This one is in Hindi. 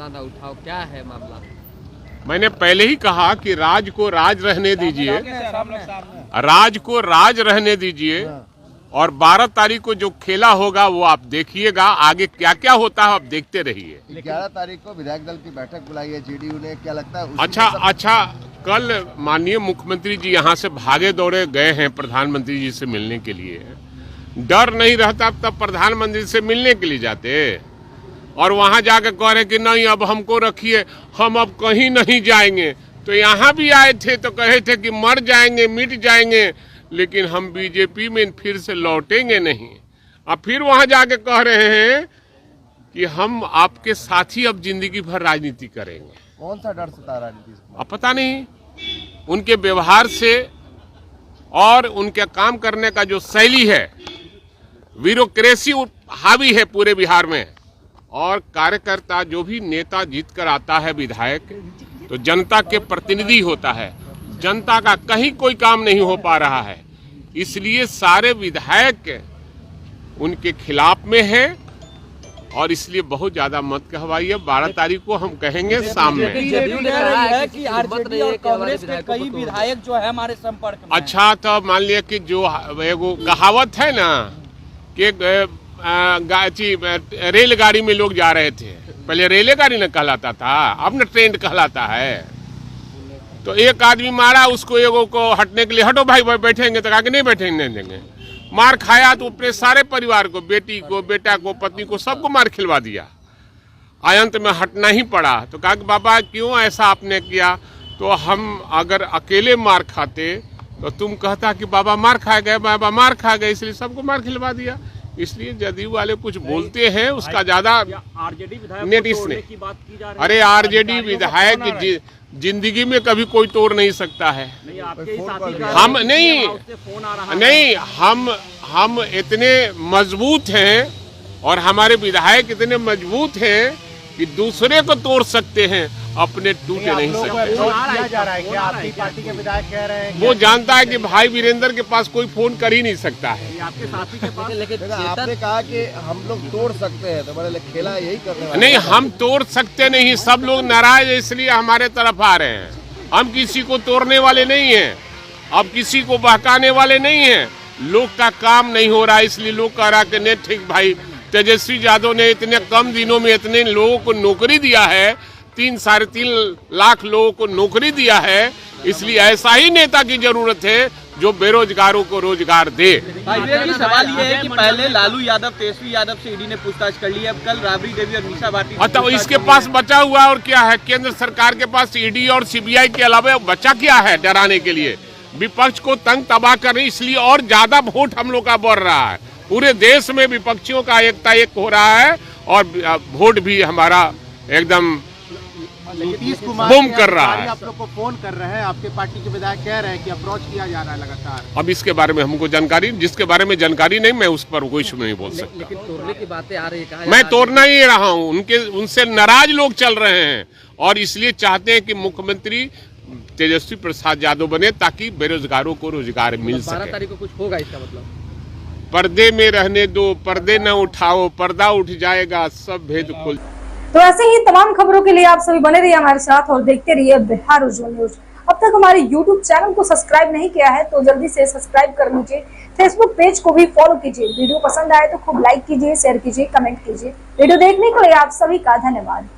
बताना उठाओ, क्या है मामला? मैंने पहले ही कहा कि राज को राज रहने दीजिए, राज को राज रहने दीजिए, और 12 तारीख को जो खेला होगा वो आप देखिएगा, आगे क्या क्या होता है आप देखते रहिए। 11 तारीख को विधायक दल की बैठक बुलाई है जेडीयू ने, क्या लगता है? अच्छा, कल माननीय मुख्यमंत्री जी यहाँ से भागे दौड़े गए हैं प्रधानमंत्री जी से मिलने के लिए। डर नहीं रहता तब प्रधानमंत्री से मिलने के लिए जाते, और वहां जाकर कह रहे कि नहीं अब हमको रखिए, हम अब कहीं नहीं जाएंगे। तो यहाँ भी आए थे तो कहे थे कि मर जाएंगे, मिट जाएंगे, लेकिन हम बीजेपी में फिर से लौटेंगे नहीं। अब फिर वहां जाके कह रहे हैं कि हम आपके साथ ही अब जिंदगी भर राजनीति करेंगे। कौन सा डर सता राजनीति से? अब पता नहीं, उनके व्यवहार से और उनके काम करने का जो शैली है, ब्यूरोक्रेसी हावी है पूरे बिहार में, और कार्यकर्ता जो भी नेता जीत कर आता है विधायक, तो जनता के प्रतिनिधि होता है, जनता का कहीं कोई काम नहीं हो पा रहा है, इसलिए सारे विधायक उनके खिलाफ में हैं, और इसलिए बहुत ज्यादा मत कहवाइए। 12 तारीख को हम कहेंगे शाम में। है कि आरजेडी और कांग्रेस के कई विधायक जो है हमारे संपर्क में। अच्छा, तो मान लिया कि जो एगो कहावत है ना कि रेलगाड़ी में लोग जा रहे थे, पहले रेलगाड़ी न कहलाता था, अब न ट्रेन कहलाता है। तो एक आदमी मारा उसको, एगो को हटने के लिए, हटो भाई बैठेंगे, तो आगे नहीं बैठेंगे, नहीं देंगे। मार खाया तो अपने सारे परिवार को, बेटी को, बेटा को, पत्नी को, सबको मार खिलवा दिया। अंत में हटना ही पड़ा। तो कहा कि बाबा क्यों ऐसा आपने किया? तो हम अगर अकेले मार खाते तो तुम कहता कि बाबा मार खा गए, बाबा मार खा गए, इसलिए सबको मार खिलवा दिया। इसलिए जदयू वाले कुछ बोलते हैं उसका ज्यादा आरजेडी नेटिस ने, अरे आरजेडी विधायक जिंदगी में कभी कोई तोड़ नहीं सकता है। हम नहीं, हम इतने मजबूत हैं और हमारे विधायक इतने मजबूत हैं कि दूसरे को तोड़ सकते हैं, अपने टूटे नहीं सकते। जा रहा है क्या? आपकी पार्टी के विधायक कह रहे हैं वो जानता है कि भाई वीरेंद्र के पास कोई फोन कर ही नहीं सकता है। आपके साथी के पास आपने कहा कि हम लोग तोड़ सकते हैं, तो मैंने खेला यही करने वाले। नहीं, हम तोड़ सकते नहीं, सब लोग नाराज है इसलिए हमारे तरफ आ रहे हैं। हम किसी को तोड़ने वाले नहीं हैं, अब किसी को बहकाने वाले नहीं हैं। लोग का काम नहीं हो रहा इसलिए लोग कह रहा कि नहीं ठीक भाई, तेजस्वी यादव ने इतने कम दिनों में इतने लोगों को नौकरी दिया है, 3-3.5 लाख लोगों को नौकरी दिया है, इसलिए ऐसा ही नेता की जरूरत है जो बेरोजगारों को रोजगार दे। भाई सवाल ये है कि पहले लालू यादव, तेजस्वी यादव से ईडी ने पूछताछ कर ली है, अब कल राबड़ी देवी और मीसा भारती। तो इसके पास बचा हुआ और क्या है? केंद्र सरकार के पास ईडी और सीबीआई के अलावा बचा क्या है डराने के लिए? विपक्ष को तंग तबाह करने, इसलिए और ज्यादा वोट हम लोग का बढ़ रहा है। पूरे देश में विपक्षियों का एकता एक हो रहा है और वोट भी हमारा एकदम नीतीश कुमार बूम कर रहा है। आप लोग को फोन कर रहे हैं, आपके पार्टी के विधायक कह रहे हैं कि अप्रोच किया जा रहा है लगातार। अब इसके बारे में हमको जानकारी, जिसके बारे में जानकारी नहीं, मैं उस पर कुछ नहीं बोल सकता। लेकिन तोड़ने की बातें आ रही है, मैं तोड़ना ही रहा हूँ, उनसे नाराज लोग चल रहे हैं और इसलिए चाहते हैं कि मुख्यमंत्री तेजस्वी प्रसाद यादव बने ताकि बेरोजगारों को रोजगार मिल सके। 12 तारीख को कुछ होगा इसका मतलब? पर्दे में रहने दो, पर्दे न उठाओ, पर्दा उठ जाएगा, सब भेद खुल। तो ऐसे ही तमाम खबरों के लिए आप सभी बने रहिए हमारे साथ और देखते रहिए बिहार उज्जवल न्यूज। अब तक हमारे YouTube चैनल को सब्सक्राइब नहीं किया है तो जल्दी से सब्सक्राइब कर लीजिए। फेसबुक पेज को भी फॉलो कीजिए। वीडियो पसंद आए तो खूब लाइक कीजिए, शेयर कीजिए, कमेंट कीजिए। वीडियो देखने के लिए आप सभी का धन्यवाद।